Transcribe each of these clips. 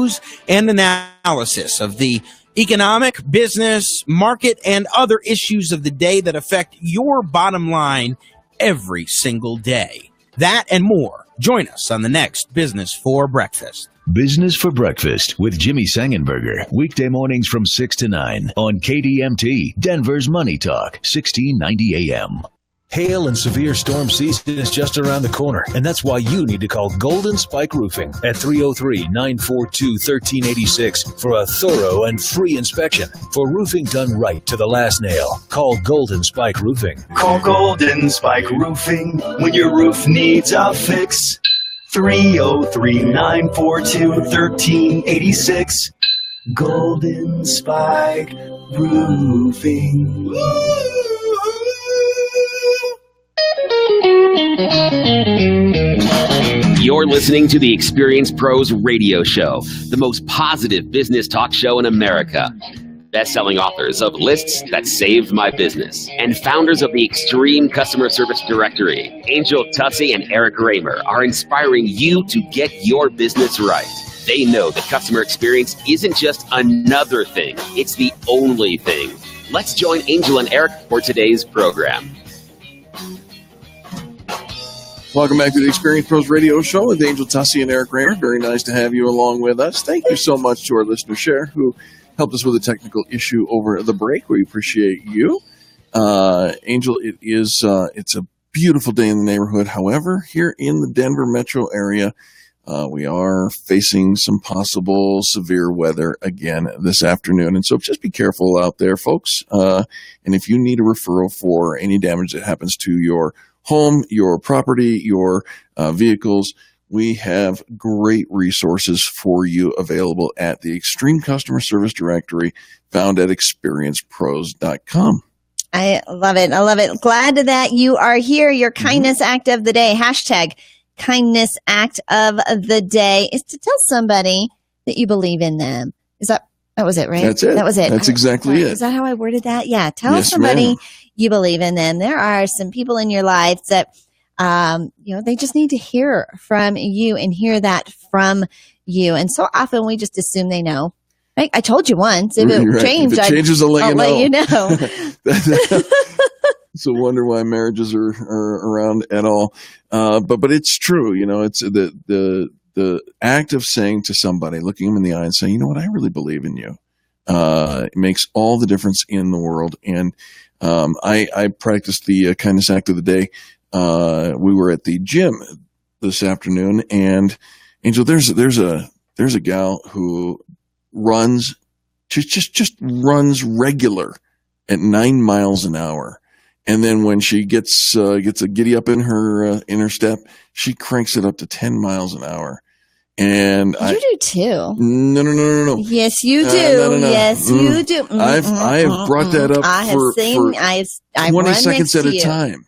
news and analysis of the economic, business, market, and other issues of the day that affect your bottom line every single day. That and more. Join us on the next Business for Breakfast. Business for Breakfast with Jimmy Sangenberger. Weekday mornings from 6 to 9 on KDMT, Denver's Money Talk, 1690 AM. Hail and severe storm season is just around the corner, and that's why you need to call Golden Spike Roofing at 303-942-1386 for a thorough and free inspection. For roofing done right to the last nail, call Golden Spike Roofing. Call Golden Spike Roofing when your roof needs a fix. 303-942-1386. Golden Spike Roofing. You're listening to the Experience Pros Radio Show, the most positive business talk show in America. Best-selling authors of Lists That Saved My Business and founders of the Extreme Customer Service Directory, Angel Tussey and Eric Raymer, are inspiring you to get your business right. They know that customer experience isn't just another thing, it's the only thing. Let's join Angel and Eric for today's program. Welcome back to the Experience Pros Radio Show with Angel Tussey and Eric Raymer. Very nice to have you along with us. Thank you so much to our listener, Cher, who helped us with a technical issue over the break. We appreciate you. Angel, it's a beautiful day in the neighborhood. However, here in the Denver metro area, we are facing some possible severe weather again this afternoon. And so just be careful out there, folks. And if you need a referral for any damage that happens to your home, your property, your vehicles, we have great resources for you available at the Extreme Customer Service Directory found at experiencepros.com. I love it. I love it. Glad that you are here. Your kindness act of the day, hashtag kindness act of the day, is to tell somebody that you believe in them. That was it, right? That's it. That was it. That's exactly it. Is that how I worded that? Yeah. Tell Yes, somebody ma'am. you believe in them. There are some people in your life that, they just need to hear from you and hear that from you. And so often we just assume they know. Right? I told you once. If it changed, if it changes, I'll let you know. It's a wonder why marriages are around at all. But it's true. You know, it's the act of saying to somebody, looking them in the eye and saying, you know what, I really believe in you. It makes all the difference in the world. And I practiced the kindness act of the day. We were at the gym this afternoon, and Angel, there's a gal who runs, just runs regular at 9 miles an hour. And then when she gets a giddy up in her step, she cranks it up to 10 miles an hour. And you do too. No. Yes, you do. No. Yes, you do. I have brought that up for 20 seconds at a time.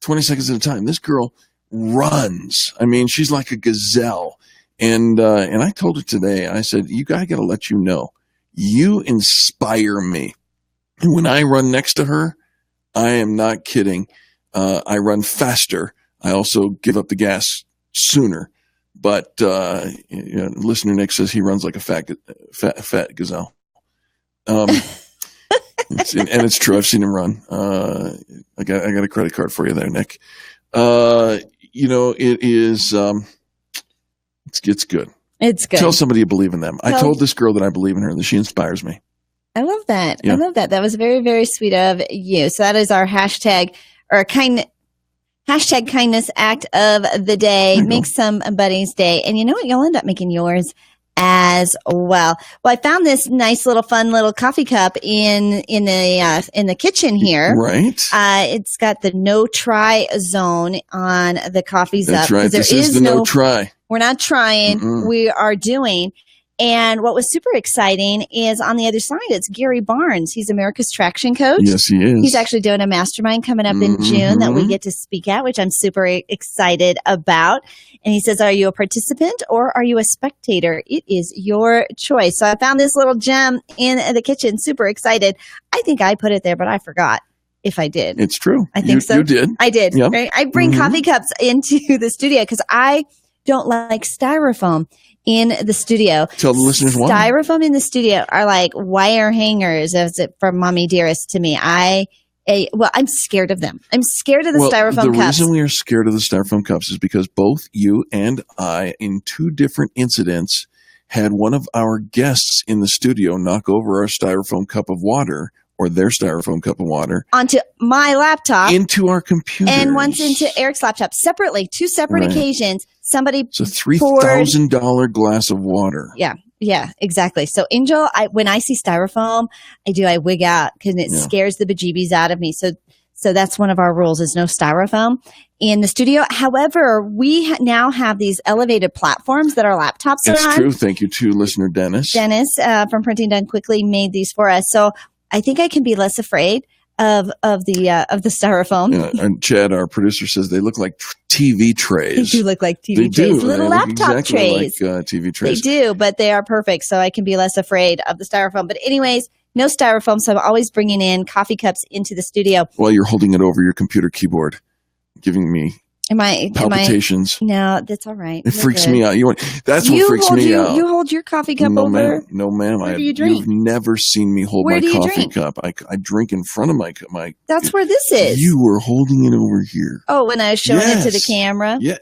20 seconds at a time. This girl runs. I mean, she's like a gazelle. And I told her today, I said, I got to let you know, you inspire me. And when I run next to her, I am not kidding. I run faster. I also give up the gas sooner. But listener Nick says he runs like a fat gazelle. And it's true. I've seen him run. I got a credit card for you there, Nick. It is. It's good. It's good. Tell somebody you believe in them. I told this girl that I believe in her, that she inspires me. I love that. Yeah. I love that. That was very, very sweet of you. So that is our hashtag kindness act of the day. Make somebody's day. And you know what? You'll end up making yours as well. Well, I found this nice little fun little coffee cup in the kitchen here. Right. It's got the no try zone on the coffee's That's up. right. This is the no try. We're not trying. Mm-mm. We are doing. And what was super exciting is on the other side, it's Gary Barnes. He's America's Traction Coach. Yes, he is. He's actually doing a mastermind coming up in June that we get to speak at, which I'm super excited about. And he says, are you a participant or are you a spectator? It is your choice. So I found this little gem in the kitchen, super excited. I think I put it there, but I forgot if I did. It's true. I think so. You did. I did. Yep. Right? I bring coffee cups into the studio because I don't like styrofoam. in the studio. Tell the listeners why. Styrofoam in the studio are like wire hangers, as it from Mommy Dearest to me. I'm scared of them. I'm scared of the styrofoam cups. The reason we are scared of the styrofoam cups is because both you and I, in 2 different incidents, had one of our guests in the studio knock over our styrofoam cup of water, or their styrofoam cup of water, onto my laptop, into our computer, and once into Eric's laptop separately. 2 separate occasions. Somebody it's a $3,000 glass of water. Yeah, exactly. So, Angel, when I see styrofoam, I wig out because it scares the bejeebies out of me. So that's one of our rules: is no styrofoam in the studio. However, we now have these elevated platforms that our laptops are on. That's true. Thank you to listener Dennis. Dennis from Printing Done Quickly made these for us. So I think I can be less afraid of the styrofoam. And Chad, our producer, says they look like TV trays. They do look like TV trays. Little laptop exactly trays. Like TV trays. They do, but they are perfect. So I can be less afraid of the styrofoam. But anyways, no styrofoam. So I'm always bringing in coffee cups into the studio. While you're holding it over your computer keyboard, giving me palpitations. No, that's all right. It freaks me out. That's what freaks me out. You hold your coffee cup over? No, ma'am. Where do you drink? You've never seen me hold my coffee cup. I drink in front of my cup. That's where this is. You were holding it over here. Oh, when I was showing it to the camera? Yeah.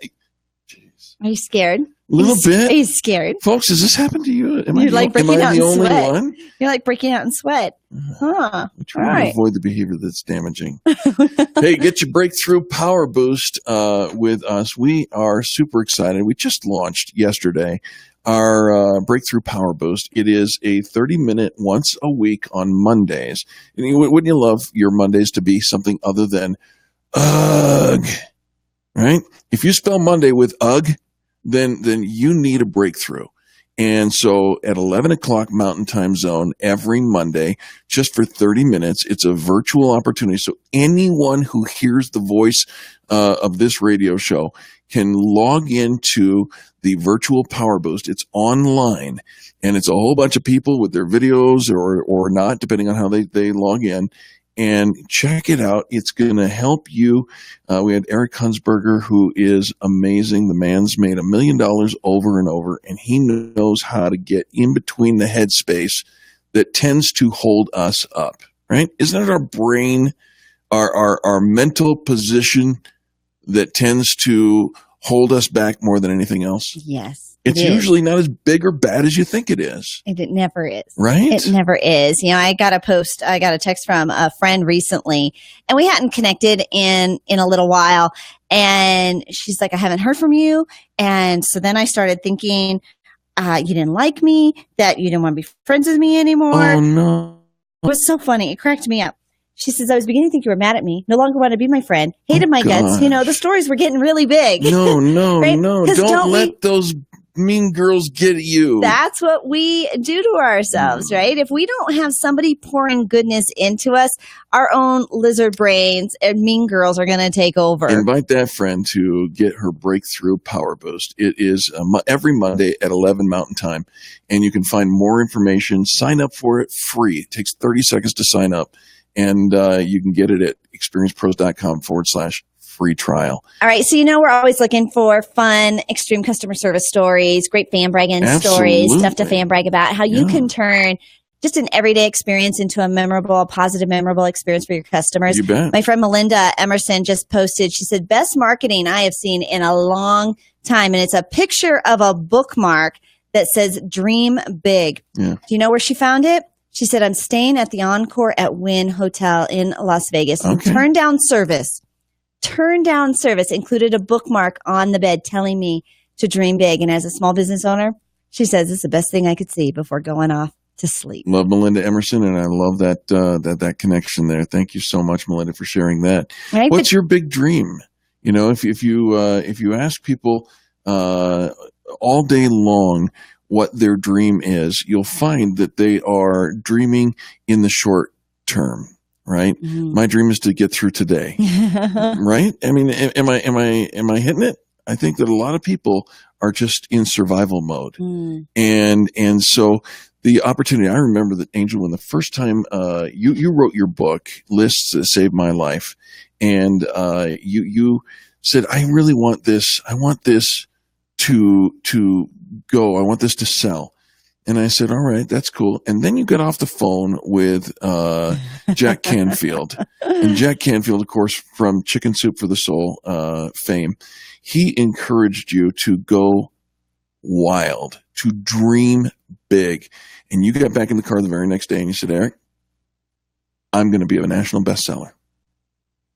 Jeez. Are you scared? A little bit. Are you scared? Folks, does this happen to you? You're like breaking out in sweat. One? You're like breaking out in sweat. Huh. I'm trying to avoid the behavior that's damaging. Hey, get your Breakthrough Power Boost with us. We are super excited. We just launched yesterday our Breakthrough Power Boost. It is a 30-minute once a week on Mondays. And wouldn't you love your Mondays to be something other than ugh, right? If you spell Monday with ugh, then you need a breakthrough. And so at 11 o'clock Mountain Time Zone every Monday, just for 30 minutes, it's a virtual opportunity. So anyone who hears the voice of this radio show can log into the virtual Power Boost. It's online, and it's a whole bunch of people with their videos or not, depending on how they log in. And check it out. It's going to help you. We had Eric Hunsberger, who is amazing. The man's made $1 million over and over, and he knows how to get in between the headspace that tends to hold us up, right? Isn't it our brain, our mental position that tends to hold us back more than anything else? Yes. It's usually not as big or bad as you think it is. And it never is. Right? It never is. I got a text from a friend recently, and we hadn't connected in a little while. And she's like, I haven't heard from you. And so then I started thinking, you didn't like me, that you didn't want to be friends with me anymore. Oh, no. It was so funny. It cracked me up. She says, I was beginning to think you were mad at me, no longer want to be my friend, hated my guts. The stories were getting really big. No, right? No. Don't let those mean girls get at you. That's what we do to ourselves, right? If we don't have somebody pouring goodness into us, our own lizard brains and mean girls are going to take over. Invite that friend to get her Breakthrough Power Boost. It is every Monday at 11 Mountain Time, and you can find more information. Sign up for it free. It takes 30 seconds to sign up, and you can get it at experiencepros.com/free trial. All right. So, we're always looking for fun, extreme customer service stories, great fan bragging stories, stuff to fan brag about, how you can turn just an everyday experience into a positive, memorable experience for your customers. You bet. My friend Melinda Emerson just posted, she said, best marketing I have seen in a long time. And it's a picture of a bookmark that says dream big. Yeah. Do you know where she found it? She said, I'm staying at the Encore at Wynn Hotel in Las Vegas. And Turn down service included a bookmark on the bed telling me to dream big. And as a small business owner, she says it's the best thing I could see before going off to sleep. Love Melinda Emerson, and I love that connection there. Thank you so much, Melinda, for sharing that. Right, what's your big dream? If you ask people all day long what their dream is, you'll find that they are dreaming in the short term. Right. Mm-hmm. My dream is to get through today. Right. I mean, am I hitting it? I think that a lot of people are just in survival mode. And so the opportunity, I remember that, Angel, when the first time you wrote your book, Lists That Saved My Life, and you said, I really want this. I want this to go, I want this to sell. And I said, all right, that's cool. And then you got off the phone with Jack Canfield. And Jack Canfield, of course, from Chicken Soup for the Soul fame, he encouraged you to go wild, to dream big. And you got back in the car the very next day and you said, Eric, I'm going to be a national bestseller.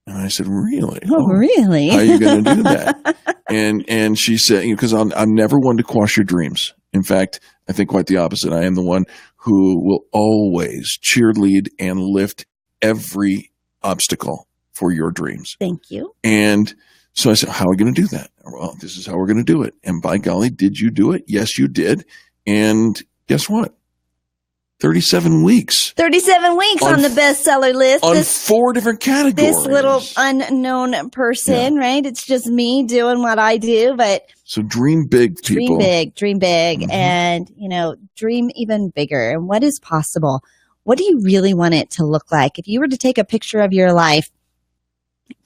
And I said, really? Oh, really? How are you going to do that? And she said, because I'm never one to quash your dreams. In fact, I think quite the opposite. I am the one who will always cheerlead and lift every obstacle for your dreams. Thank you. And so I said, how are we going to do that? Well, this is how we're going to do it. And by golly, did you do it? Yes, you did. And guess what? 37 weeks. 37 weeks on the bestseller list. On 4 different categories. This little unknown person, right? It's just me doing what I do, but so dream big, people. Dream big, and, dream even bigger. And what is possible? What do you really want it to look like? If you were to take a picture of your life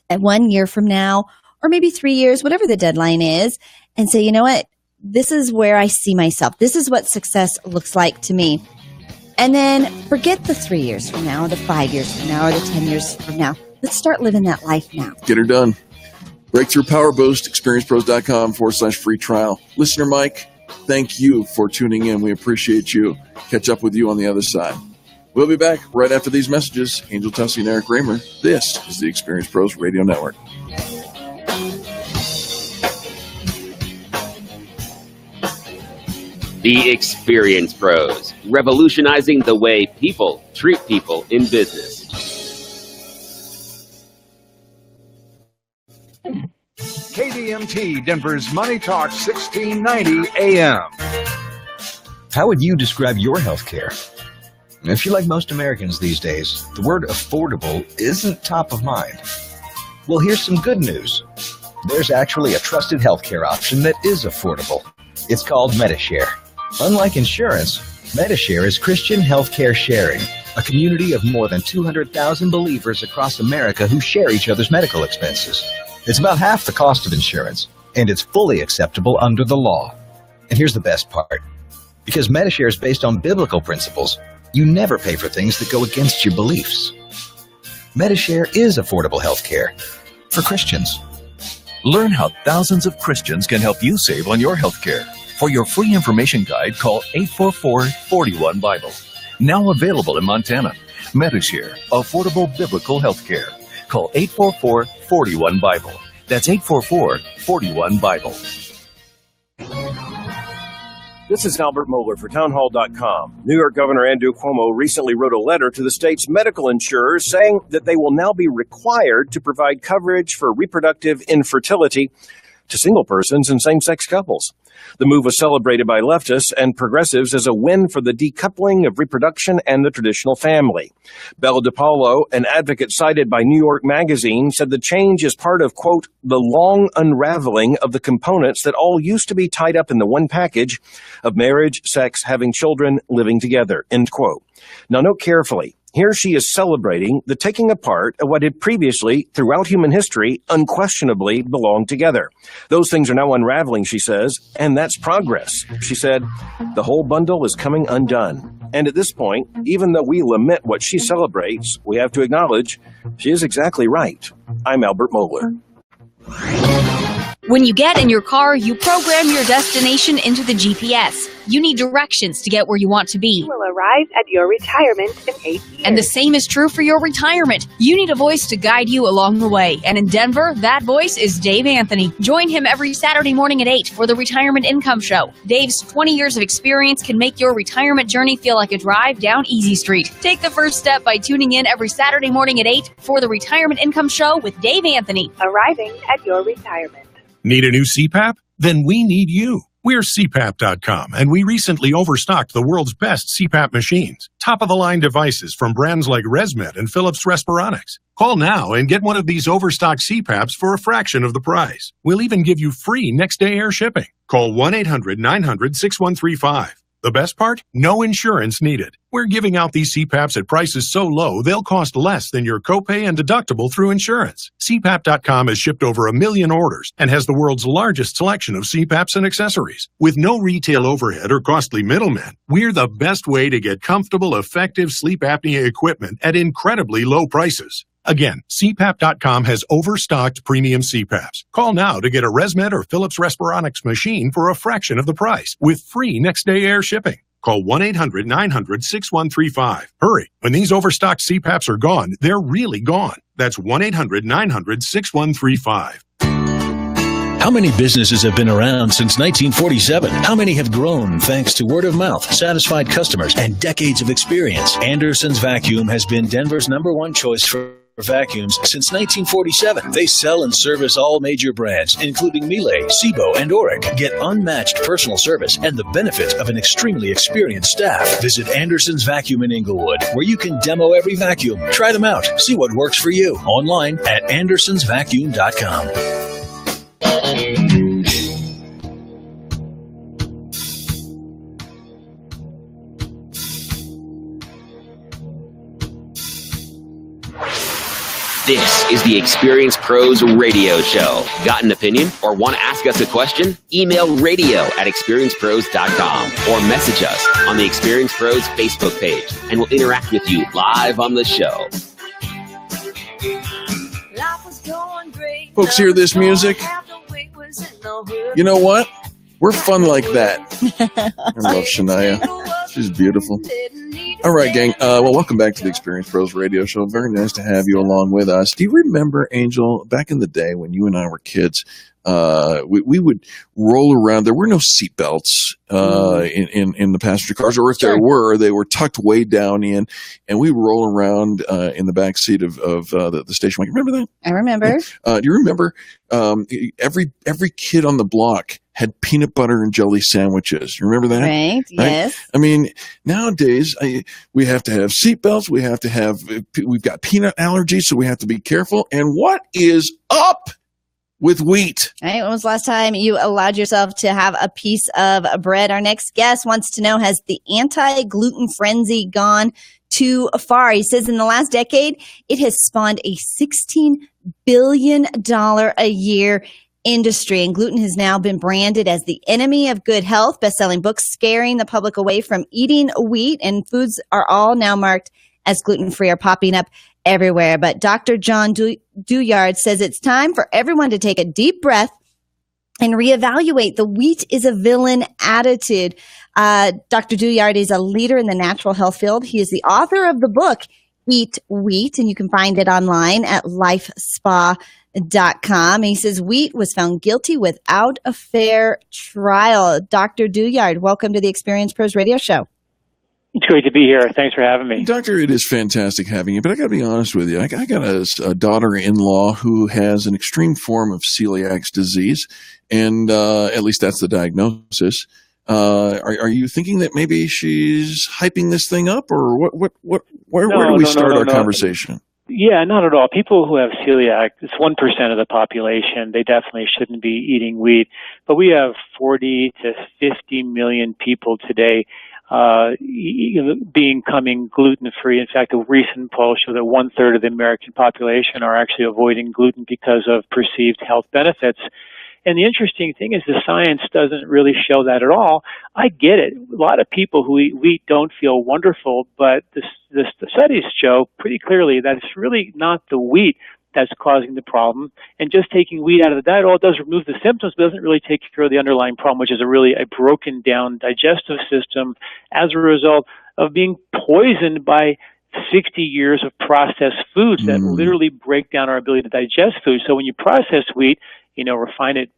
at 1 year from now, or maybe 3 years, whatever the deadline is, and say, you know what? This is where I see myself. This is what success looks like to me. And then forget the 3 years from now, or the 5 years from now, or the 10 years from now. Let's start living that life now. Get her done. Breakthrough Power Boost, experiencepros.com/free trial. Listener Mike, thank you for tuning in. We appreciate you. Catch up with you on the other side. We'll be back right after these messages. Angel Tussey and Eric Kramer. This is the Experience Pros Radio Network. The Experience Pros, revolutionizing the way people treat people in business. KDMT, Denver's Money Talk 1690 AM. How would you describe your health care? If you're like most Americans these days, the word affordable isn't top of mind. Well, here's some good news. There's actually a trusted healthcare option that is affordable. It's called Medi-Share. Unlike insurance, Medi-Share is Christian healthcare sharing, a community of more than 200,000 believers across America who share each other's medical expenses. It's about half the cost of insurance, and it's fully acceptable under the law. And here's the best part. Because Medi-Share is based on biblical principles, you never pay for things that go against your beliefs. Medi-Share is affordable healthcare for Christians. Learn how thousands of Christians can help you save on your health care. For your free information guide, call 844-41-BIBLE. Now available in Montana. Medi-Share, affordable biblical health care. Call 844-41-BIBLE. That's 844-41-BIBLE. This is Albert Mohler for townhall.com. New York Governor Andrew Cuomo recently wrote a letter to the state's medical insurers saying that they will now be required to provide coverage for reproductive infertility to single persons and same-sex couples. The move was celebrated by leftists and progressives as a win for the decoupling of reproduction and the traditional family. Bella DiPaolo, an advocate cited by New York Magazine, said the change is part of, quote, the long unraveling of the components that all used to be tied up in the one package of marriage, sex, having children, living together, end quote. Now note carefully. Here she is celebrating the taking apart of what had previously, throughout human history, unquestionably belonged together. Those things are now unraveling, she says, and that's progress. She said, the whole bundle is coming undone. And at this point, even though we lament what she celebrates, we have to acknowledge she is exactly right. I'm Albert Mohler. When you get in your car, you program your destination into the GPS. You need directions to get where you want to be. You will arrive at your retirement in 8 years. And the same is true for your retirement. You need a voice to guide you along the way. And in Denver, that voice is Dave Anthony. Join him every Saturday morning at 8 for the Retirement Income Show. Dave's 20 years of experience can make your retirement journey feel like a drive down Easy Street. Take the first step by tuning in every Saturday morning at 8 for the Retirement Income Show with Dave Anthony. Arriving at your retirement. Need a new CPAP? Then we need you. We're CPAP.com, and we recently overstocked the world's best CPAP machines. Top-of-the-line devices from brands like ResMed and Philips Respironics. Call now and get one of these overstocked CPAPs for a fraction of the price. We'll even give you free next-day air shipping. Call 1-800-900-6135. The best part? No insurance needed. We're giving out these CPAPs at prices so low, they'll cost less than your copay and deductible through insurance. CPAP.com has shipped over 1 million orders and has the world's largest selection of CPAPs and accessories. With no retail overhead or costly middlemen, we're the best way to get comfortable, effective sleep apnea equipment at incredibly low prices. Again, CPAP.com has overstocked premium CPAPs. Call now to get a ResMed or Philips Respironics machine for a fraction of the price with free next-day air shipping. Call 1-800-900-6135. Hurry. When these overstocked CPAPs are gone, they're really gone. That's 1-800-900-6135. How many businesses have been around since 1947? How many have grown thanks to word of mouth, satisfied customers, and decades of experience? Anderson's Vacuum has been Denver's #1 choice for vacuums since 1947. They sell and service all major brands, including Miele, Sebo, and Oreck. Get unmatched personal service and the benefit of an extremely experienced staff. Visit Anderson's Vacuum in Inglewood, where you can demo every vacuum. Try them out. See what works for you. Online at andersonsvacuum.com. This is the Experience Pros Radio Show. Got an opinion or want to ask us a question? Email radio@experiencepros.com or message us on the Experience Pros Facebook page, and we'll interact with you live on the show. Folks, hear this music? You know what? We're fun like that. I love Shania. She's beautiful. All right, gang. Well, welcome back to the Experience Pros Radio Show. Very nice to have you along with us. Do you remember, Angel, back in the day when you and I were kids, we would roll around. There were no seatbelts in the passenger cars, or if there were, they were tucked way down in, and we roll around in the back seat of the station wagon. Remember that? I remember. Do you remember every kid on the block had peanut butter and jelly sandwiches? You remember that? Right, yes. I mean, nowadays we have to have seatbelts. We've got peanut allergies, so we have to be careful. And what is up with wheat? All right, when was the last time you allowed yourself to have a piece of bread? Our next guest wants to know, has the anti-gluten frenzy gone too far? He says in the last decade, it has spawned a $16 billion a year industry, and gluten has now been branded as the enemy of good health. Best-selling books scaring the public away from eating wheat, and foods are all now marked as gluten-free are popping up everywhere. But Dr. John Douillard says it's time for everyone to take a deep breath and reevaluate the wheat is a villain attitude. Dr. Douillard is a leader in the natural health field. He is the author of the book, Eat Wheat, and you can find it online at lifespa.com. He says wheat was found guilty without a fair trial. Dr. Douillard, welcome to the Experience Pros Radio Show. It's great to be here. Thanks for having me. Doctor, it is fantastic having you, but I got to be honest with you. I got a daughter-in-law who has an extreme form of celiac disease, and at least that's the diagnosis. Are you thinking that maybe she's hyping this thing up, or where do we start our conversation? Yeah, not at all. People who have celiac, it's 1% of the population. They definitely shouldn't be eating wheat. But we have 40 to 50 million people today becoming gluten-free. In fact, a recent poll showed that 1/3 of the American population are actually avoiding gluten because of perceived health benefits. And the interesting thing is the science doesn't really show that at all. I get it. A lot of people who eat wheat don't feel wonderful, but the studies show pretty clearly that it's really not the wheat that's causing the problem. And just taking wheat out of the diet, all it does remove the symptoms, but doesn't really take care of the underlying problem, which is a broken down digestive system as a result of being poisoned by 60 years of processed foods that literally break down our ability to digest food. So when you process wheat, refine it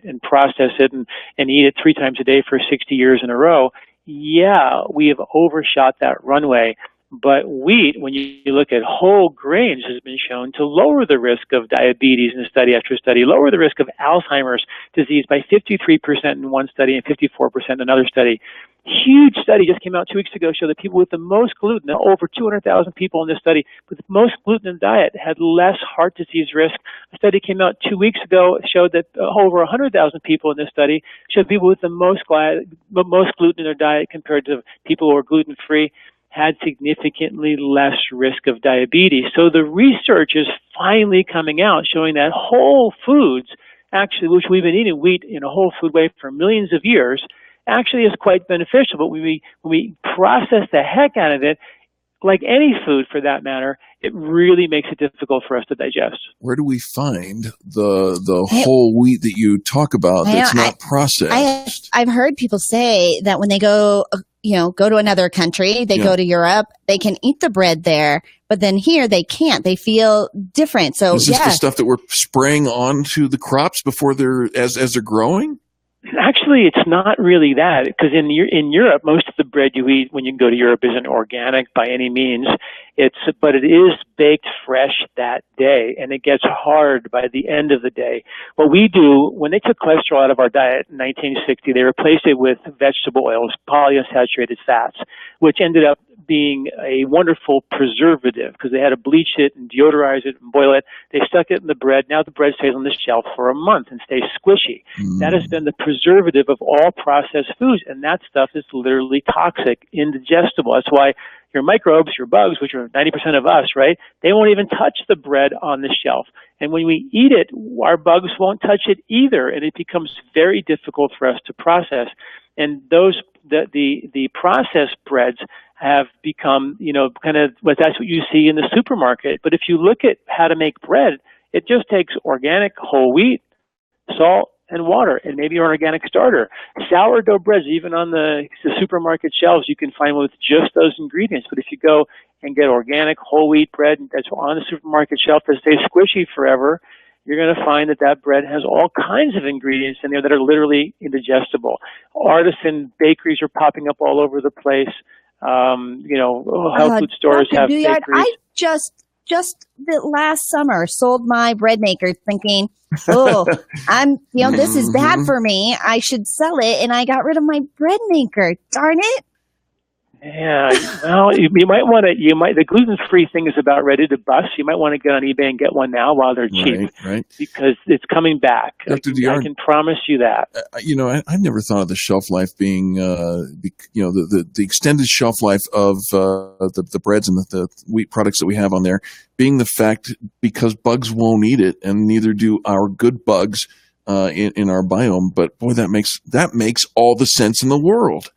and process it and eat it 3 times a day for 60 years in a row, yeah, we have overshot that runway But wheat, when you look at whole grains, has been shown to lower the risk of diabetes in study after study, lower the risk of Alzheimer's disease by 53% in one study and 54% in another study. Huge study just came out 2 weeks ago, showed that people with the most gluten, over 200,000 people in this study with the most gluten in the diet had less heart disease risk. A study came out 2 weeks ago, showed that over 100,000 people in this study showed people with the most gluten in their diet compared to people who are gluten-free had significantly less risk of diabetes. So the research is finally coming out showing that whole foods, actually, which we've been eating wheat in a whole food way for millions of years, actually is quite beneficial. But when we process the heck out of it, like any food for that matter, it really makes it difficult for us to digest. Where do we find the whole wheat that you talk about that's not processed? I've heard people say that when they go to another country, they go to Europe, they can eat the bread there, but then here they can't. They feel different. So is this the stuff that we're spraying onto the crops before they're as they're growing? Actually, it's not really that, because in Europe, most of the bread you eat when you go to Europe isn't organic by any means. But it is baked fresh that day, and it gets hard by the end of the day. What we do, when they took cholesterol out of our diet in 1960, they replaced it with vegetable oils, polyunsaturated fats, which ended up being a wonderful preservative because they had to bleach it and deodorize it and boil it. They stuck it in the bread. Now the bread stays on the shelf for a month and stays squishy. That has been the preservative of all processed foods, and that stuff is literally toxic, indigestible. That's why your microbes, your bugs, which are 90% of us, right, they won't even touch the bread on the shelf. And when we eat it, our bugs won't touch it either, and it becomes very difficult for us to process. And the processed breads have become, that's what you see in the supermarket. But if you look at how to make bread, it just takes organic whole wheat, salt, and water, and maybe an organic starter. Sourdough breads, even on the supermarket shelves, you can find one with just those ingredients. But if you go and get organic whole wheat bread that's on the supermarket shelf that stays squishy forever, you're going to find that bread has all kinds of ingredients in there that are literally indigestible. Artisan bakeries are popping up all over the place. Health food stores have bakeries. I just the last summer sold my bread maker thinking, this is bad for me. I should sell it. And I got rid of my bread maker. Darn it. Yeah, well, you might want to. The gluten-free thing is about ready to bust. You might want to get on eBay and get one now while they're cheap, right? Because it's coming back. Dr. I can promise you that. I've never thought of the shelf life being, the extended shelf life of the breads and the wheat products that we have on there being the fact because bugs won't eat it, and neither do our good bugs in our biome. But boy, that makes all the sense in the world.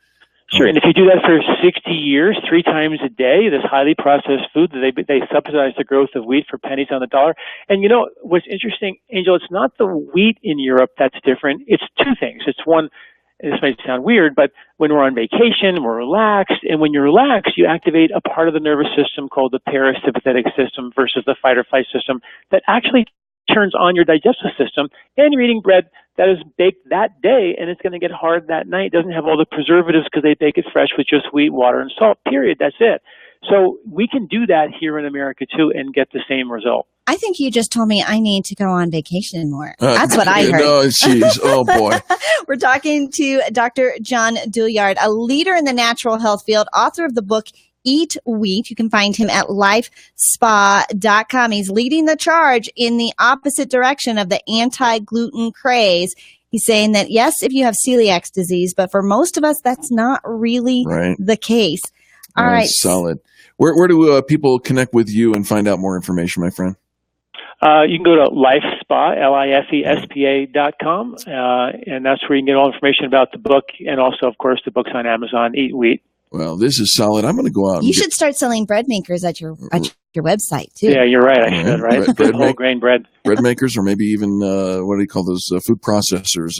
Sure, and if you do that for 60 years, 3 times a day, this highly processed food, they subsidize the growth of wheat for pennies on the dollar. And what's interesting, Angel, it's not the wheat in Europe that's different. It's 2 things. It's one, this might sound weird, but when we're on vacation, we're relaxed, and when you're relaxed, you activate a part of the nervous system called the parasympathetic system versus the fight or flight system that actually turns on your digestive system, and you're eating bread that is baked that day, and it's going to get hard that night. It doesn't have all the preservatives because they bake it fresh with just wheat, water, and salt, period. That's it. So we can do that here in America, too, and get the same result. I think you just told me I need to go on vacation more. That's what I heard. No, jeez. Oh, boy. We're talking to Dr. John Douillard, a leader in the natural health field, author of the book Eat Wheat. You can find him at lifespa.com. He's leading the charge in the opposite direction of the anti-gluten craze. He's saying that, yes, if you have celiac disease, but for most of us, that's not really the case. All right. Solid. Where do people connect with you and find out more information, my friend? You can go to LifeSpa, LIFESPA.com, and that's where you can get all information about the book, and also, of course, the book's on Amazon, Eat Wheat. Well, this is solid. I'm going to go out. You should start selling bread makers at your website too. Yeah, you're right. I should, right? Whole grain bread. Bread makers, or maybe even what do you call those food processors?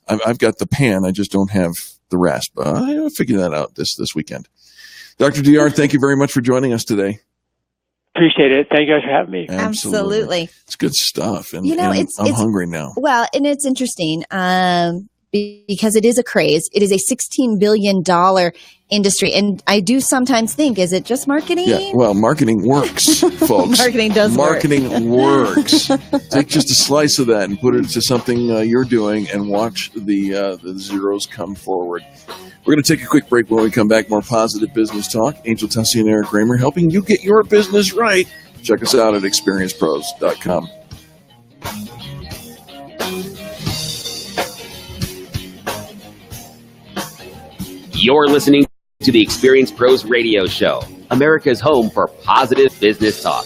I've got the pan. I just don't have the rest. But I'll figure that out this weekend. Dr. Douillard, thank you very much for joining us today. Appreciate it. Thank you guys for having me. Absolutely. It's good stuff. And, I'm hungry now. Well, and it's interesting. because it is a craze. It is a $16 billion industry. And I do sometimes think, is it just marketing? Yeah, well, marketing works, folks. Marketing does work. Marketing works. Take just a slice of that and put it to something you're doing and watch the zeros come forward. We're going to take a quick break. When we come back, more positive business talk. Angel Tussey and Eric Kramer helping you get your business right. Check us out at experiencepros.com. You're listening to the Experience Pros Radio Show, America's home for positive business talk.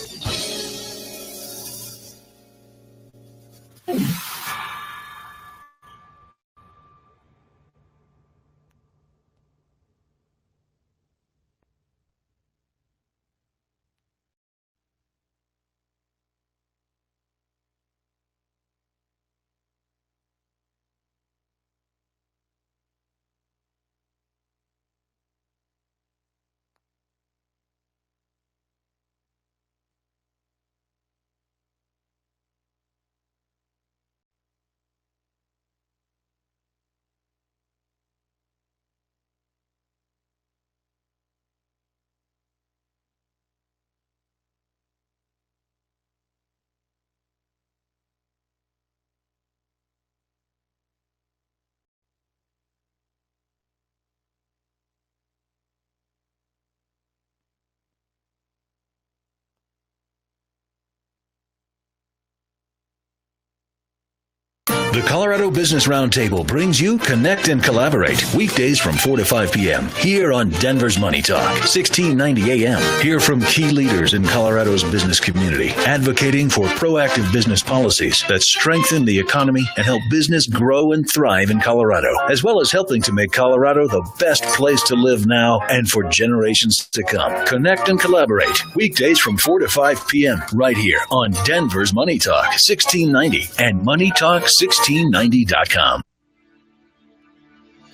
The Colorado Business Roundtable brings you Connect and Collaborate weekdays from 4 to 5 p.m. here on Denver's Money Talk, 1690 a.m. Hear from key leaders in Colorado's business community, advocating for proactive business policies that strengthen the economy and help business grow and thrive in Colorado, as well as helping to make Colorado the best place to live now and for generations to come. Connect and Collaborate weekdays from 4 to 5 p.m. right here on Denver's Money Talk, 1690 and MoneyTalk1690.com.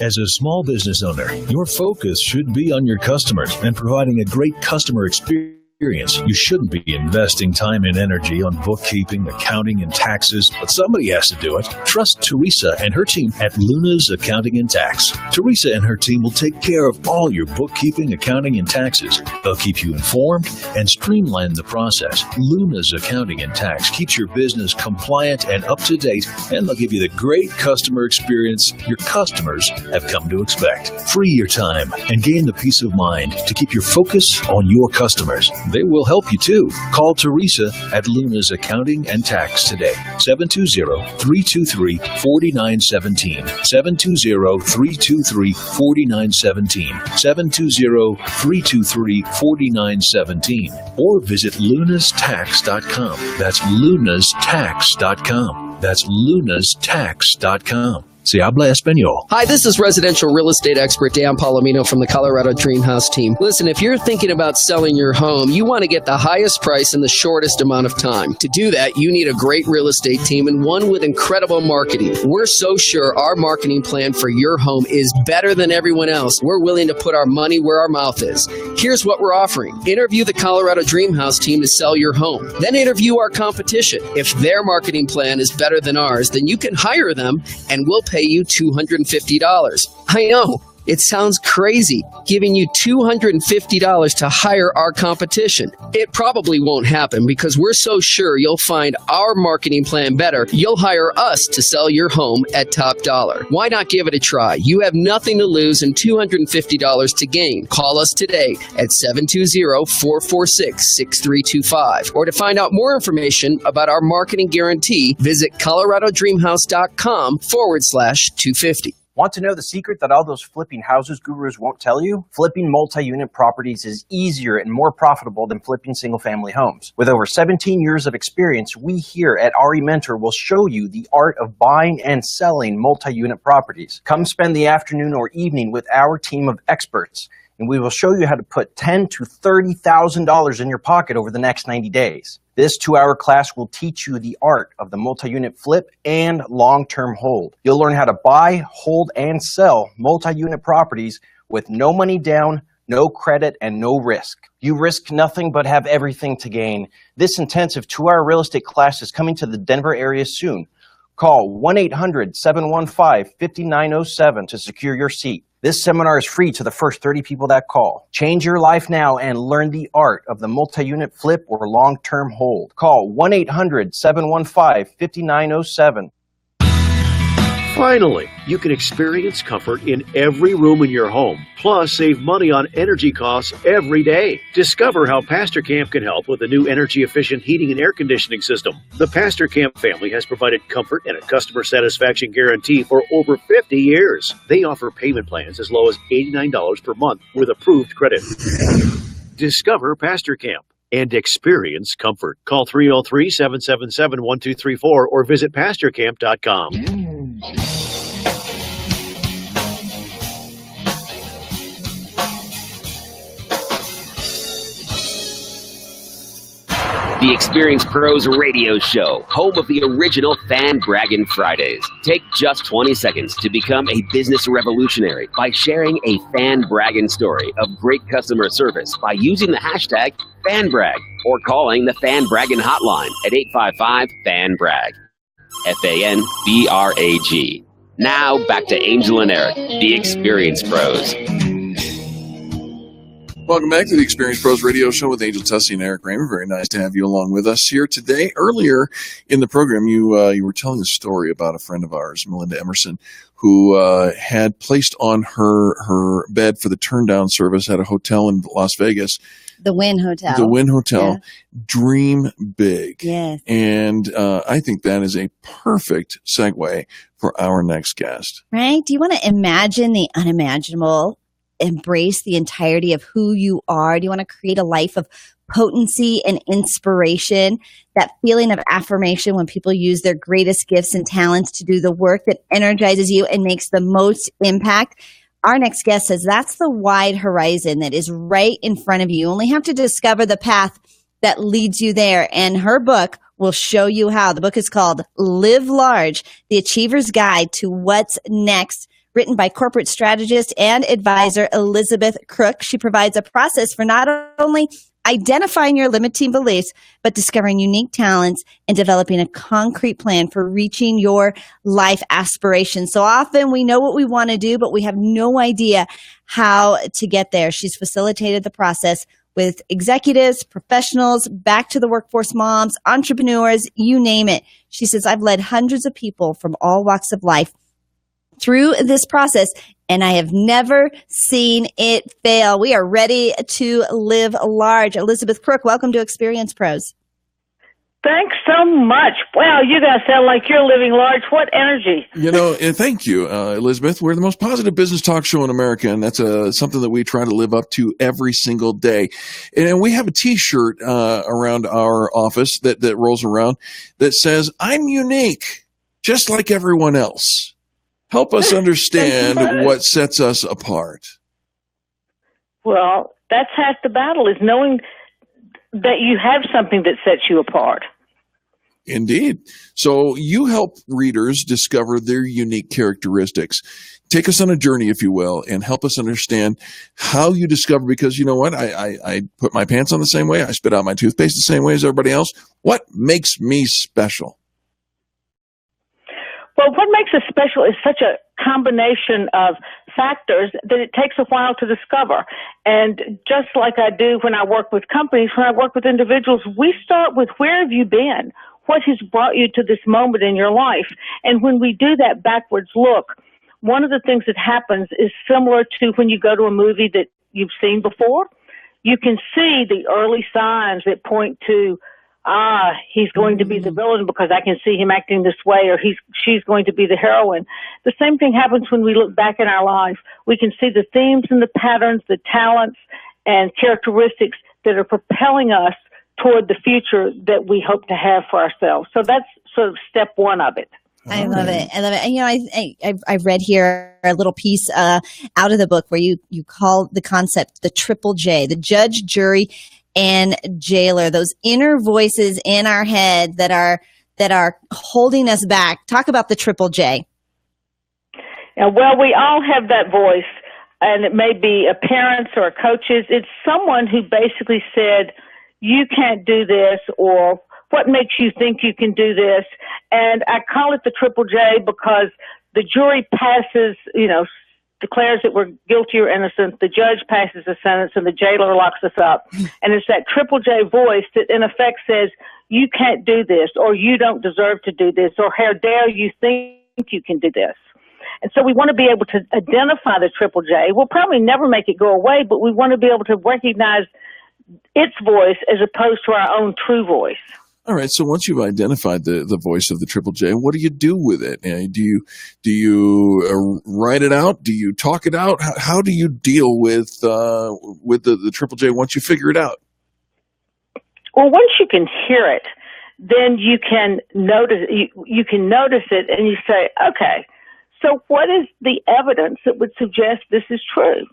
As a small business owner, your focus should be on your customers and providing a great customer experience. You shouldn't be investing time and energy on bookkeeping, accounting, and taxes, but somebody has to do it. Trust Teresa and her team at Luna's Accounting and Tax. Teresa and her team will take care of all your bookkeeping, accounting, and taxes. They'll keep you informed and streamline the process. Luna's Accounting and Tax keeps your business compliant and up to date, and they'll give you the great customer experience your customers have come to expect. Free your time and gain the peace of mind to keep your focus on your customers. They will help you too. Call Teresa at Luna's Accounting and Tax today. 720-323-4917. 720-323-4917. 720-323-4917. Or visit lunastax.com. That's lunastax.com. That's lunastax.com. Se habla español. Hi, this is residential real estate expert Dan Palomino from the Colorado Dream House team. Listen, if you're thinking about selling your home, you want to get the highest price in the shortest amount of time. To do that, you need a great real estate team and one with incredible marketing. We're so sure our marketing plan for your home is better than everyone else. We're willing to put our money where our mouth is. Here's what we're offering. Interview the Colorado Dream House team to sell your home. Then interview our competition. If their marketing plan is better than ours, then you can hire them and we'll pay you $250. I know. It sounds crazy, giving you $250 to hire our competition. It probably won't happen because we're so sure you'll find our marketing plan better, you'll hire us to sell your home at top dollar. Why not give it a try? You have nothing to lose and $250 to gain. Call us today at 720-446-6325. Or to find out more information about our marketing guarantee, visit coloradodreamhouse.com/250. Want to know the secret that all those flipping houses gurus won't tell you? Flipping multi-unit properties is easier and more profitable than flipping single-family homes. With over 17 years of experience, we here at RE Mentor will show you the art of buying and selling multi-unit properties. Come spend the afternoon or evening with our team of experts, and we will show you how to put $10,000 to $30,000 in your pocket over the next 90 days. This 2-hour class will teach you the art of the multi-unit flip and long-term hold. You'll learn how to buy, hold, and sell multi-unit properties with no money down, no credit, and no risk. You risk nothing but have everything to gain. This intensive 2-hour real estate class is coming to the Denver area soon. Call 1-800-715-5907 to secure your seat. This seminar is free to the first 30 people that call. Change your life now and learn the art of the multi-unit flip or long-term hold. Call 1-800-715-5907. Finally, you can experience comfort in every room in your home, plus save money on energy costs every day. Discover how Pastor Camp can help with a new energy-efficient heating and air conditioning system. The Pastor Camp family has provided comfort and a customer satisfaction guarantee for over 50 years. They offer payment plans as low as $89 per month with approved credit. Discover Pastor Camp and experience comfort. Call 303-777-1234 or visit pastorcamp.com. The Experience Pros Radio Show, home of the original Fan Braggin' Fridays. Take just 20 seconds to become a business revolutionary by sharing a Fan Braggin' story of great customer service by using the hashtag FanBrag or calling the Fan Braggin' hotline at 855-FAN-BRAG. FANBRAG. Now back to Angel and Eric, the Experience Pros. Welcome back to the Experience Pros Radio Show with Angel Tussey and Eric Kramer. Very nice to have you along with us here today. Earlier in the program, you were telling a story about a friend of ours, Melinda Emerson, who had placed on her bed for the turn-down service at a hotel in Las Vegas. The Wynn Hotel. The Wynn Hotel. Yeah. Dream big. Yes. And I think that is a perfect segue for our next guest. Right? Do you want to imagine the unimaginable? Embrace the entirety of who you are? Do you want to create a life of potency and inspiration? That feeling of affirmation when people use their greatest gifts and talents to do the work that energizes you and makes the most impact? Our next guest says that's the wide horizon that is right in front of you. You only have to discover the path that leads you there. And her book will show you how. The book is called Live Large, The Achiever's Guide to What's Next. Written by corporate strategist and advisor Elizabeth Crook. She provides a process for not only identifying your limiting beliefs, but discovering unique talents and developing a concrete plan for reaching your life aspirations. So often we know what we want to do, but we have no idea how to get there. She's facilitated the process with executives, professionals, back to the workforce moms, entrepreneurs, you name it. She says, I've led hundreds of people from all walks of life through this process, and I have never seen it fail. We are ready to live large. Elizabeth Crook, welcome to Experience Pros. Thanks so much. Wow, you guys sound like you're living large. What energy. Thank you, Elizabeth. We're the most positive business talk show in America, and that's something that we try to live up to every single day. And we have a T-shirt around our office that rolls around that says, I'm unique, just like everyone else. Help us understand what sets us apart. Well, that's half the battle, is knowing that you have something that sets you apart. Indeed. So you help readers discover their unique characteristics. Take us on a journey, if you will, and help us understand how you discover, because you know what? I put my pants on the same way. I spit out my toothpaste the same way as everybody else. What makes me special? Well, what makes us special is such a combination of factors that it takes a while to discover. And just like I do when I work with companies, when I work with individuals, we start with where have you been? What has brought you to this moment in your life? And when we do that backwards look, one of the things that happens is similar to when you go to a movie that you've seen before. You can see the early signs that point to he's going to be the villain because I can see him acting this way, or she's going to be the heroine. The same thing happens when we look back in our life. We can see the themes and the patterns, the talents and characteristics that are propelling us toward the future that we hope to have for ourselves. So that's sort of step one of it. I love it. I love it. And, I've read here a little piece out of the book where you call the concept the triple J, the judge, jury, and jailer, those inner voices in our head that are holding us back. Talk about the triple J. Well, we all have that voice, and it may be a parents or coaches. It's someone who basically said, you can't do this, or What makes you think you can do this? And I call it the Triple J because the jury passes, declares that we're guilty or innocent. The judge passes a sentence and the jailer locks us up. And it's that Triple J voice that in effect says, you can't do this, or you don't deserve to do this, or how dare you think you can do this. And so we want to be able to identify the Triple J. We'll probably never make it go away, but we want to be able to recognize its voice as opposed to our own true voice. All right. So once you've identified the voice of the Triple J, what do you do with it? Do you write it out? Do you talk it out? How do you deal with the Triple J once you figure it out? Well, once you can hear it, then you can notice it, and you say, okay, so what is the evidence that would suggest this is true?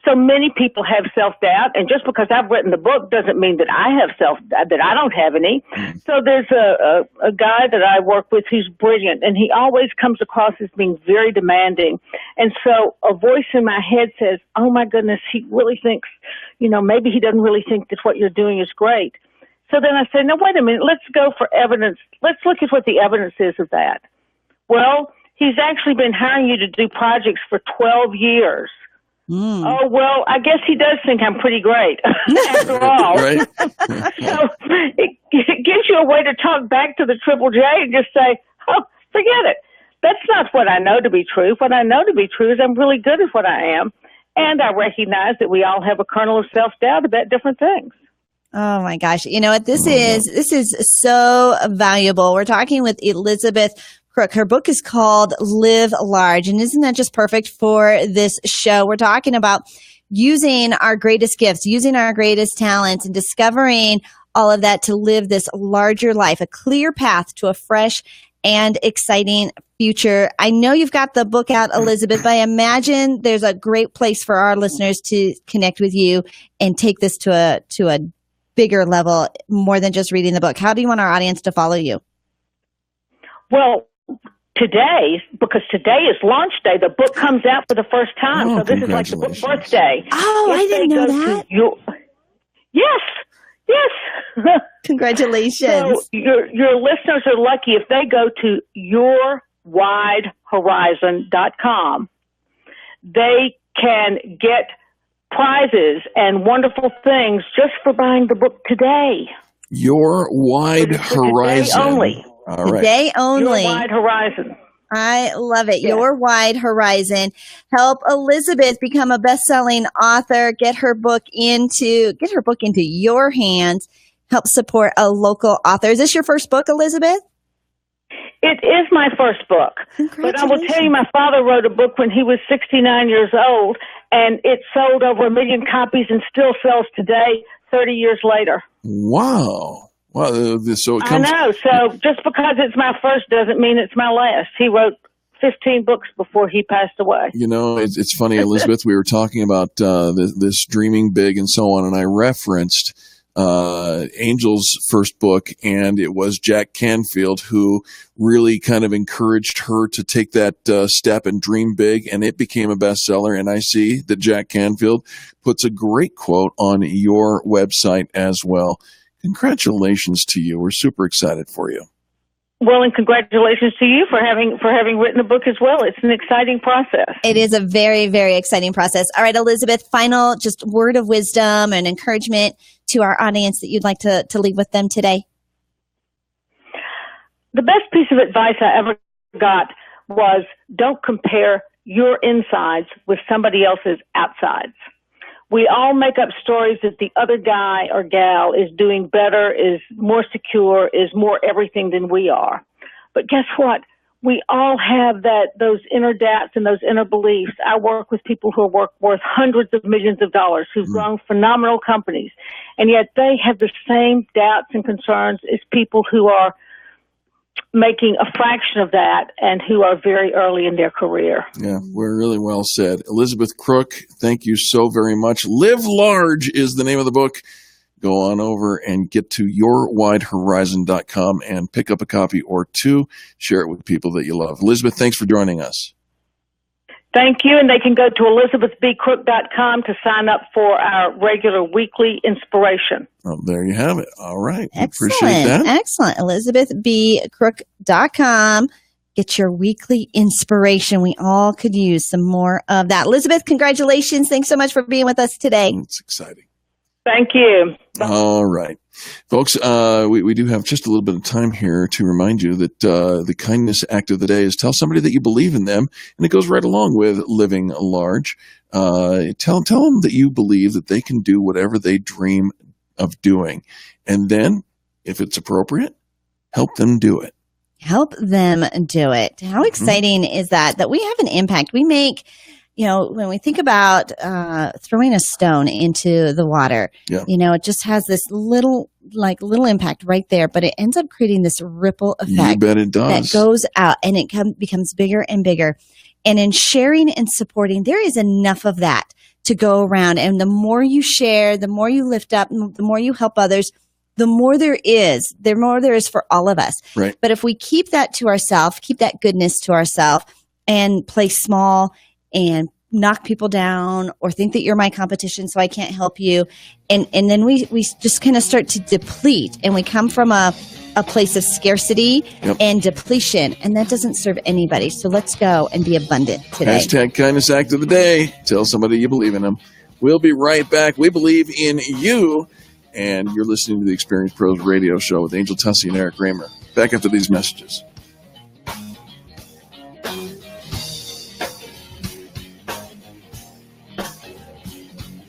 So many people have self-doubt, and just because I've written the book doesn't mean that I have that I don't have any. So there's a guy that I work with who's brilliant, and he always comes across as being very demanding. And so a voice in my head says, oh my goodness, he really thinks, maybe he doesn't really think that what you're doing is great. So then I say, no, wait a minute, let's go for evidence. Let's look at what the evidence is of that. Well, he's actually been hiring you to do projects for 12 years. Oh, well, I guess he does think I'm pretty great, after all. Right. So it gives you a way to talk back to the Triple J and just say, oh, forget it. That's not what I know to be true. What I know to be true is I'm really good at what I am, and I recognize that we all have a kernel of self-doubt about different things. Oh my gosh. You know what? This is so valuable. We're talking with Elizabeth Crook. Her book is called Live Large. And isn't that just perfect for this show? We're talking about using our greatest gifts, using our greatest talents, and discovering all of that to live this larger life, a clear path to a fresh and exciting future. I know you've got the book out, Elizabeth, but I imagine there's a great place for our listeners to connect with you and take this to a bigger level, more than just reading the book. How do you want our audience to follow you? Well, because today is launch day, the book comes out for the first time. So this is like the book birthday. Oh, I didn't know that. Yes. Congratulations. So your listeners are lucky if they go to yourwidehorizon.com. They can get prizes and wonderful things just for buying the book today. Your Wide Horizon. Today only. All right. Today only. Your Wide Horizon. I love it. Yeah. Your Wide Horizon. Help Elizabeth become a best-selling author. Get her book into your hands. Help support a local author. Is this your first book, Elizabeth? It is my first book. But I will tell you, my father wrote a book when he was 69 years old, and it sold over 1 million copies and still sells today, 30 years later. Wow. So it comes. I know. So just because it's my first doesn't mean it's my last. He wrote 15 books before he passed away. It's funny, Elizabeth, we were talking about this dreaming big and so on, and I referenced Angel's first book, and it was Jack Canfield who really kind of encouraged her to take that step and dream big, and it became a bestseller. And I see that Jack Canfield puts a great quote on your website as well. Congratulations to you. We're super excited for you. Well, and congratulations to you for having written a book as well. It's an exciting process. It is a very, very exciting process. All right, Elizabeth, final just word of wisdom and encouragement to our audience that you'd like to leave with them today. The best piece of advice I ever got was don't compare your insides with somebody else's outsides. We all make up stories that the other guy or gal is doing better, is more secure, is more everything than we are. But guess what? We all have those inner doubts and those inner beliefs. I work with people who are worth hundreds of millions of dollars, who've grown phenomenal companies, and yet they have the same doubts and concerns as people who are making a fraction of that and who are very early in their career. Yeah, we're really well said. Elizabeth Crook, thank you so very much. Live Large is the name of the book. Go on over and get to yourwidehorizon.com and pick up a copy or two. Share it with people that you love. Elizabeth, thanks for joining us. Thank you, and they can go to ElizabethBCrook.com to sign up for our regular weekly inspiration. Oh, there you have it. All right. Excellent. Appreciate that. Excellent. ElizabethBCrook.com. Get your weekly inspiration. We all could use some more of that. Elizabeth, congratulations. Thanks so much for being with us today. It's exciting. Thank you. All right. Folks, we do have just a little bit of time here to remind you that the kindness act of the day is tell somebody that you believe in them, and it goes right along with living large. Tell them that you believe that they can do whatever they dream of doing. And then, if it's appropriate, help them do it. Help them do it. How exciting is that we have an impact. We make, when we think about throwing a stone into the water, it just has this little impact right there, but it ends up creating this ripple effect. You bet it does. That goes out and it becomes bigger and bigger. And in sharing and supporting, there is enough of that to go around. And the more you share, the more you lift up, the more you help others, the more there is for all of us. Right. But if we keep that to ourselves, keep that goodness to ourselves, and play small and knock people down or think that you're my competition so I can't help you, and then we just kind of start to deplete, and we come from a place of scarcity and depletion, and that doesn't serve anybody. So let's go and be abundant today. Hashtag kindness act of the day. Tell somebody you believe in them. We'll be right back. We believe in you. And you're listening to the Experience Pros radio show with Angel Tussey and Eric Raymer. Back after these messages.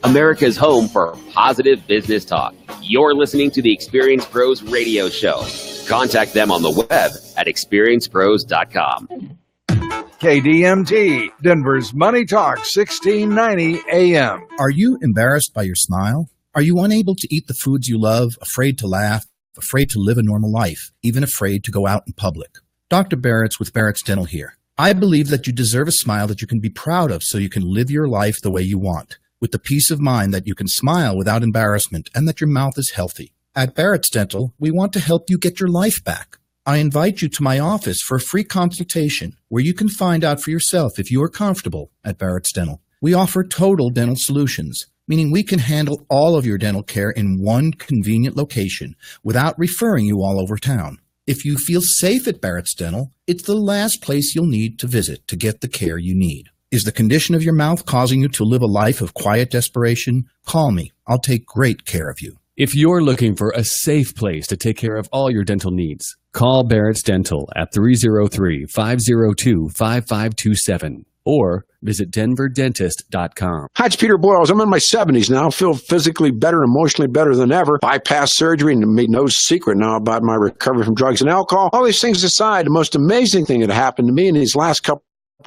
America's home for positive business talk. You're listening to the Experience Pros radio show. Contact them on the web at experiencepros.com. KDMT, Denver's Money Talk, 1690 AM. Are you embarrassed by your smile? Are you unable to eat the foods you love, afraid to laugh, afraid to live a normal life, even afraid to go out in public? Dr. Barrett's with Barrett's Dental here. I believe that you deserve a smile that you can be proud of so you can live your life the way you want, with the peace of mind that you can smile without embarrassment and that your mouth is healthy. At Barrett's Dental, we want to help you get your life back. I invite you to my office for a free consultation where you can find out for yourself if you are comfortable at Barrett's Dental. We offer total dental solutions, meaning we can handle all of your dental care in one convenient location without referring you all over town. If you feel safe at Barrett's Dental, it's the last place you'll need to visit to get the care you need. Is the condition of your mouth causing you to live a life of quiet desperation? Call me. I'll take great care of you. If you're looking for a safe place to take care of all your dental needs, call Barrett's Dental at 303-502-5527 or visit denverdentist.com. Hi, it's Peter Boyles. I'm in my 70s now. I feel physically better, emotionally better than ever. Bypass surgery, and made no secret now about my recovery from drugs and alcohol. All these things aside, the most amazing thing that happened to me in these last couple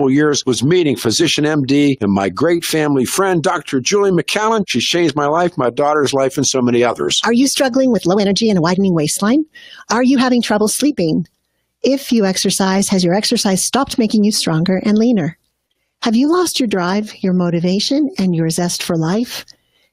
years was meeting physician MD and my great family friend, Dr. Julie McCallan. She's changed my life, my daughter's life, and so many others. Are you struggling with low energy and a widening waistline? Are you having trouble sleeping? If you exercise, has your exercise stopped making you stronger and leaner? Have you lost your drive, your motivation, and your zest for life?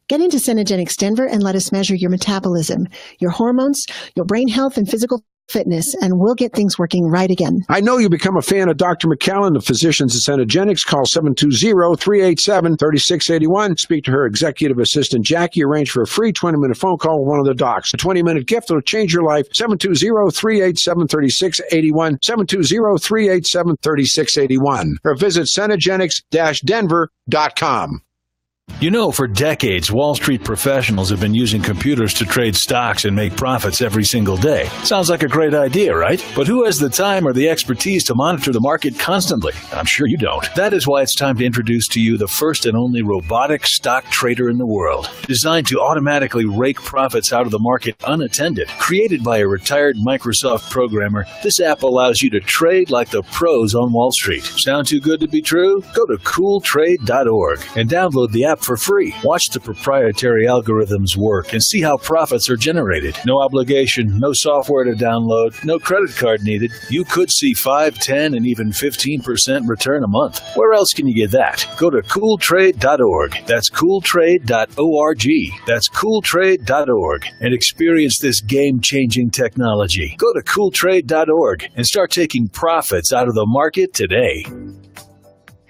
Get into Cenegenics Denver and let us measure your metabolism, your hormones, your brain health, and physical fitness, and we'll get things working right again. I know you become a fan of Dr. McCallan, the physicians at Cenegenics. Call 720-387-3681. Speak to her executive assistant, Jackie. Arrange for a free 20-minute phone call with one of the docs. A 20-minute gift that will change your life. 720-387-3681. 720-387-3681. Or visit Cenegenics-Denver.com. You know, for decades, Wall Street professionals have been using computers to trade stocks and make profits every single day. Sounds like a great idea, right? But who has the time or the expertise to monitor the market constantly? I'm sure you don't. That is why it's time to introduce to you the first and only robotic stock trader in the world. Designed to automatically rake profits out of the market unattended. Created by a retired Microsoft programmer, this app allows you to trade like the pros on Wall Street. Sound too good to be true? Go to cooltrade.org and download the app for free. Watch the proprietary algorithms work and see how profits are generated. No obligation, no software to download, no credit card needed. You could see 5, 10, and even 15% return a month. Where else can you get that? Go to cooltrade.org. That's cooltrade.org. That's cooltrade.org and experience this game-changing technology. Go to cooltrade.org and start taking profits out of the market today.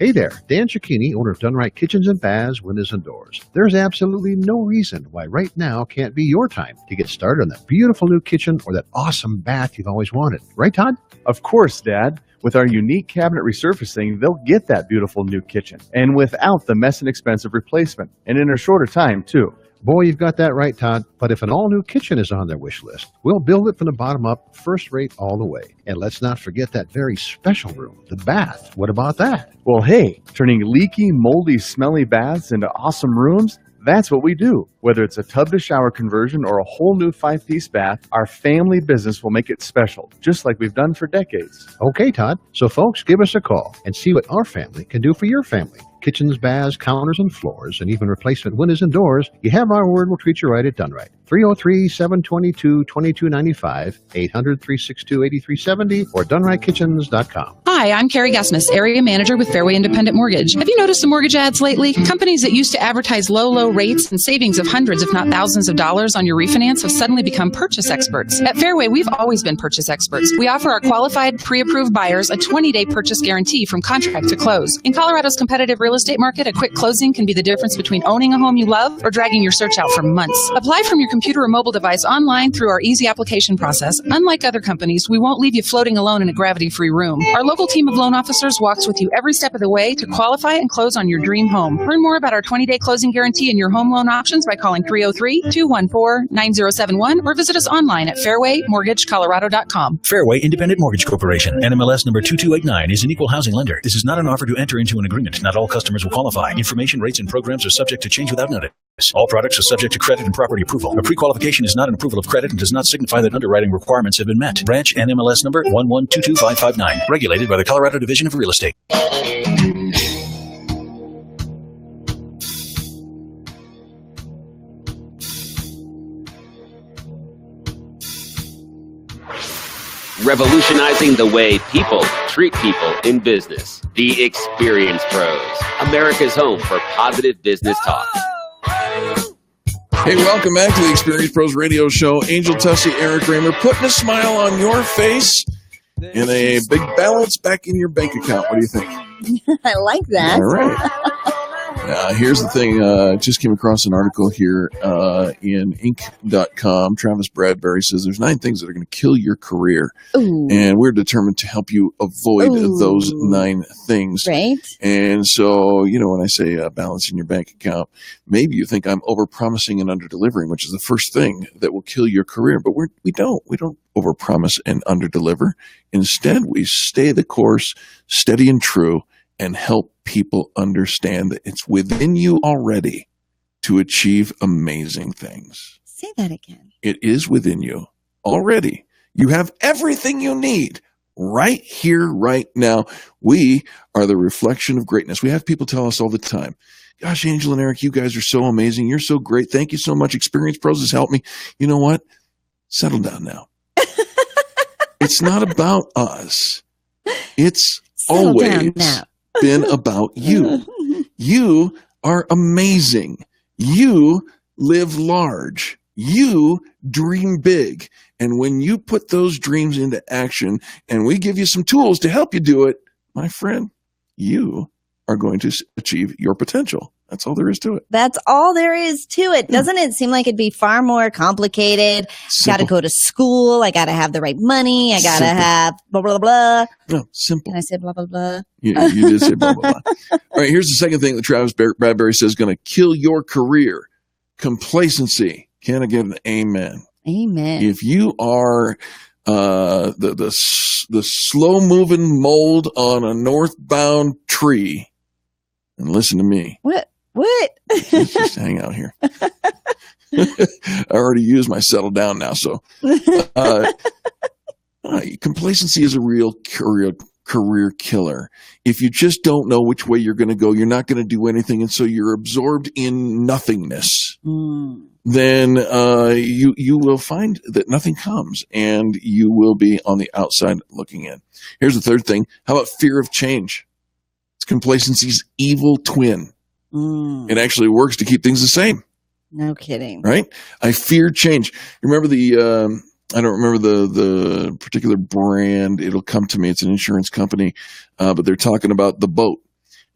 Hey there, Dan Cicchini, owner of Done Right Kitchens and Baths, Windows and Doors. There's absolutely no reason why right now can't be your time to get started on that beautiful new kitchen or that awesome bath you've always wanted. Right, Todd? Of course, Dad. With our unique cabinet resurfacing, they'll get that beautiful new kitchen, and without the mess and expensive replacement, and in a shorter time, too. Boy, you've got that right, Todd. But if an all-new kitchen is on their wish list, we'll build it from the bottom up, first rate all the way. And let's not forget that very special room, the bath. What about that? Well, hey, turning leaky, moldy, smelly baths into awesome rooms, that's what we do. Whether it's a tub-to-shower conversion or a whole new 5-piece bath, our family business will make it special, just like we've done for decades. Okay, Todd. So, folks, give us a call and see what our family can do for your family. Kitchens, baths, counters, and floors, and even replacement windows and doors. You have our word, we'll treat you right at Done Right. 303-722-2295, 800-362-8370, or DoneRightKitchens.com. Hi, I'm Carrie Gusmus, Area Manager with Fairway Independent Mortgage. Have you noticed the mortgage ads lately? Companies that used to advertise low rates and savings of hundreds, if not thousands of dollars on your refinance have suddenly become purchase experts. At Fairway, we've always been purchase experts. We offer our qualified, pre-approved buyers a 20-day purchase guarantee from contract to close. In Colorado's competitive real estate market, a quick closing can be the difference between owning a home you love or dragging your search out for months. Apply from your computer or mobile device online through our easy application process. Unlike other companies, we won't leave you floating alone in a gravity-free room. Our local team of loan officers walks with you every step of the way to qualify and close on your dream home. Learn more about our 20-day closing guarantee and your home loan options by calling 303-214-9071 or visit us online at fairwaymortgagecolorado.com. Fairway Independent Mortgage Corporation, NMLS number 2289, is an equal housing lender. This is not an offer to enter into an agreement. Not all customers will qualify. Information, rates, and programs are subject to change without notice. All products are subject to credit and property approval. A pre-qualification is not an approval of credit and does not signify that underwriting requirements have been met. Branch NMLS number 1122559. Regulated by the Colorado Division of Real Estate. Revolutionizing the way people treat people in business. The Experience Pros, America's home for positive business talk. Hey, welcome back to the Experience Pros Radio Show. Angel Tussey, Eric Kramer, putting a smile on your face and a big balance back in your bank account. What do you think? I like that. All right. Here's the thing. I just came across an article here in Inc.com. Travis Bradbury says there's 9 things that are going to kill your career. Ooh. And we're determined to help you avoid those 9 things. Right. And so, when I say balance in your bank account, maybe you think I'm overpromising and underdelivering, which is the first thing that will kill your career. But we don't overpromise and underdeliver. Instead, we stay the course, steady and true, and help people understand that it's within you already to achieve amazing things. Say that again. It is within you already. You have everything you need right here, right now. We are the reflection of greatness. We have people tell us all the time, gosh, Angel and Eric, you guys are so amazing. You're so great. Thank you so much. Experience Pros has helped me. You know what? Settle down now. It's not about us. It's always been about you. You are amazing. You live large. You dream big. And when you put those dreams into action and we give you some tools to help you do it, my friend, you are going to achieve your potential. That's all there is to it. That's all there is to it. Doesn't it seem like it'd be far more complicated? Got to go to school. I got to have the right money. I got to have blah, blah, blah. No, simple. Can I say blah, blah, blah? You did say blah, blah, blah. All right, here's the second thing that Travis Bradbury says is going to kill your career. Complacency. Can I get an amen? Amen. If you are the slow-moving mold on a northbound tree, and listen to me. What? Just hang out here. I already used my settle down now, so complacency is a real career killer. If you just don't know which way you're going to go, you're not going to do anything, and so you're absorbed in nothingness. Then you will find that nothing comes, and you will be on the outside looking in. Here's the third thing. How about fear of change? It's complacency's evil twin. It actually works to keep things the same. No kidding. Right? I fear change. Remember I don't remember the particular brand. It'll come to me. It's an insurance company, but they're talking about the boat.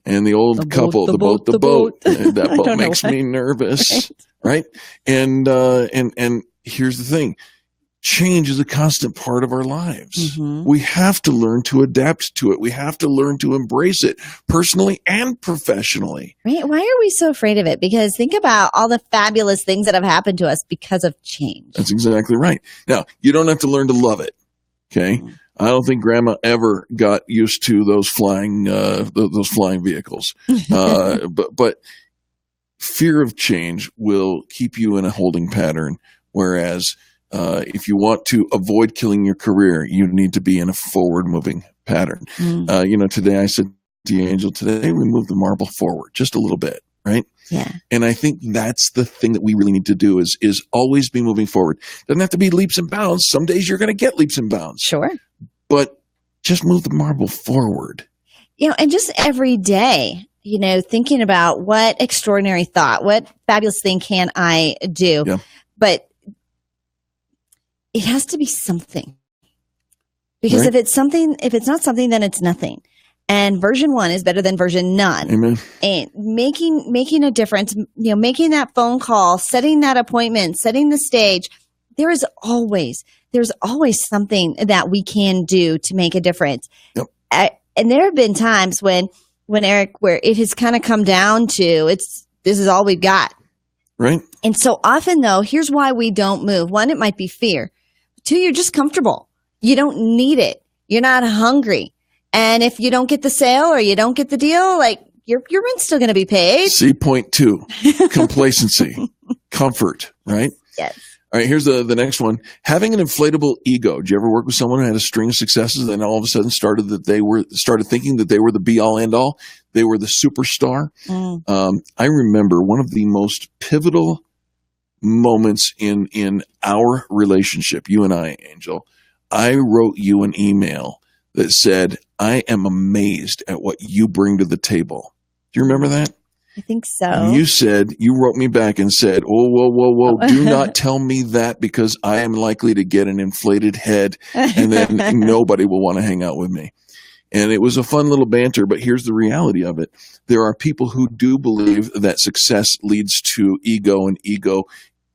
And the old couple, the boat. That boat makes me nervous, right? And here's the thing. Change is a constant part of our lives. We have to learn to adapt to it. We have to learn to embrace it personally and professionally. Right? Why are we so afraid of it? Because think about all the fabulous things that have happened to us because of change. That's exactly right. Now, you don't have to learn to love it. Okay. I don't think Grandma ever got used to those flying vehicles. But fear of change will keep you in a holding pattern. Whereas, if you want to avoid killing your career, you need to be in a forward-moving pattern. Today I said to you, Angel, today we move the marble forward just a little bit, right? Yeah. And I think that's the thing that we really need to do is always be moving forward. Doesn't have to be leaps and bounds. Some days you're going to get leaps and bounds. Sure. But just move the marble forward. And just every day, thinking about what extraordinary thought, what fabulous thing can I do? Yeah. But it has to be something. Because Right. if it's not something, then it's nothing. And version 1 is better than version none. Amen. And making a difference, making that phone call, setting that appointment, setting the stage, there's always something that we can do to make a difference. Yep. And there have been times when Eric, where it has kind of come down to this is all we've got. Right. And so often though, here's why we don't move. 1, it might be fear. 2, you're just comfortable. You don't need it. You're not hungry. And if you don't get the sale or you don't get the deal, like your rent's still going to be paid. See point 2, complacency, comfort, right? Yes. All right, here's the next one. Having an inflatable ego. Did you ever work with someone who had a string of successes and then all of a sudden started thinking that they were the be all end all? They were the superstar. I remember one of the most pivotal moments in our relationship, you and I, Angel. I wrote you an email that said, I am amazed at what you bring to the table. Do you remember that? I think so. You wrote me back and said, oh, whoa. Do not tell me that because I am likely to get an inflated head and then nobody will want to hang out with me. And it was a fun little banter, but here's the reality of it. There are people who do believe that success leads to ego and ego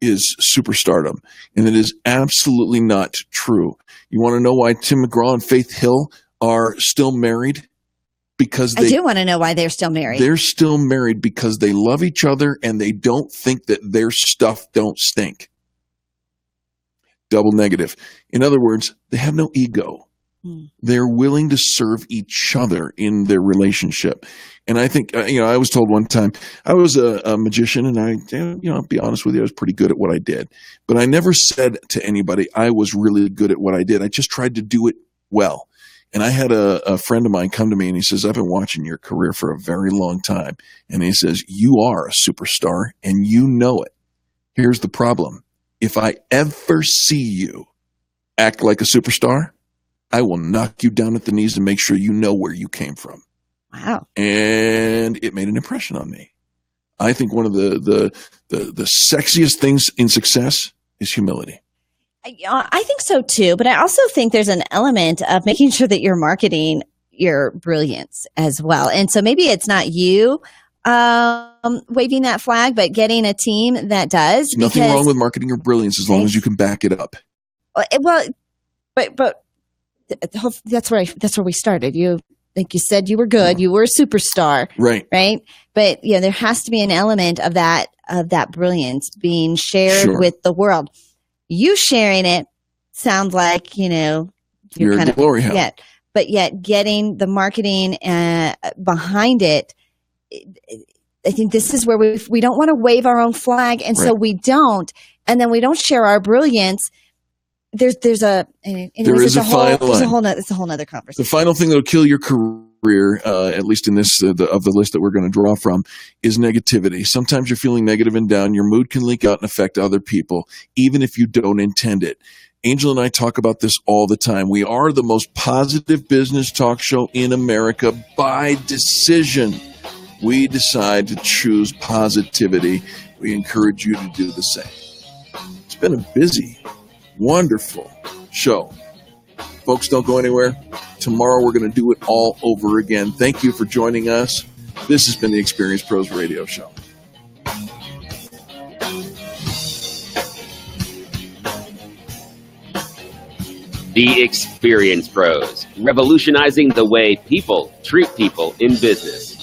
is superstardom. And it is absolutely not true. You want to know why Tim McGraw and Faith Hill are still married? Because I do want to know why they're still married. They're still married because they love each other and they don't think that their stuff don't stink. Double negative. In other words, they have no ego. They're willing to serve each other in their relationship. And I think, I was told one time, I was a magician and I'll be honest with you, I was pretty good at what I did. But I never said to anybody I was really good at what I did. I just tried to do it well. And I had a friend of mine come to me and he says, I've been watching your career for a very long time. And he says, you are a superstar and you know it. Here's the problem. If I ever see you act like a superstar, I will knock you down at the knees to make sure you know where you came from. Wow. And it made an impression on me. I think one of the sexiest things in success is humility. I think so too, but I also think there's an element of making sure that you're marketing your brilliance as well. And so maybe it's not you waving that flag, but getting a team that does. Nothing wrong with marketing your brilliance as long as you can back it up. Well, but that's where we started. Like you said, you were good. You were a superstar. Right. Right. But there has to be an element of that brilliance being shared with the world. You sharing it sounds like, you're kind a glory hole. Yeah. But yet getting the marketing behind it, I think this is where we don't want to wave our own flag. And so we don't. And then we don't share our brilliance. It's a whole nother conversation. The final thing that'll kill your career, at least in this of the list that we're going to draw from, is negativity. Sometimes you're feeling negative and down. Your mood can leak out and affect other people, even if you don't intend it. Angel and I talk about this all the time. We are the most positive business talk show in America by decision. We decide to choose positivity. We encourage you to do the same. It's been a busy, wonderful show. Folks, don't go anywhere. Tomorrow we're going to do it all over again. Thank you for joining us. This has been the Experience Pros Radio Show. The Experience Pros, revolutionizing the way people treat people in business.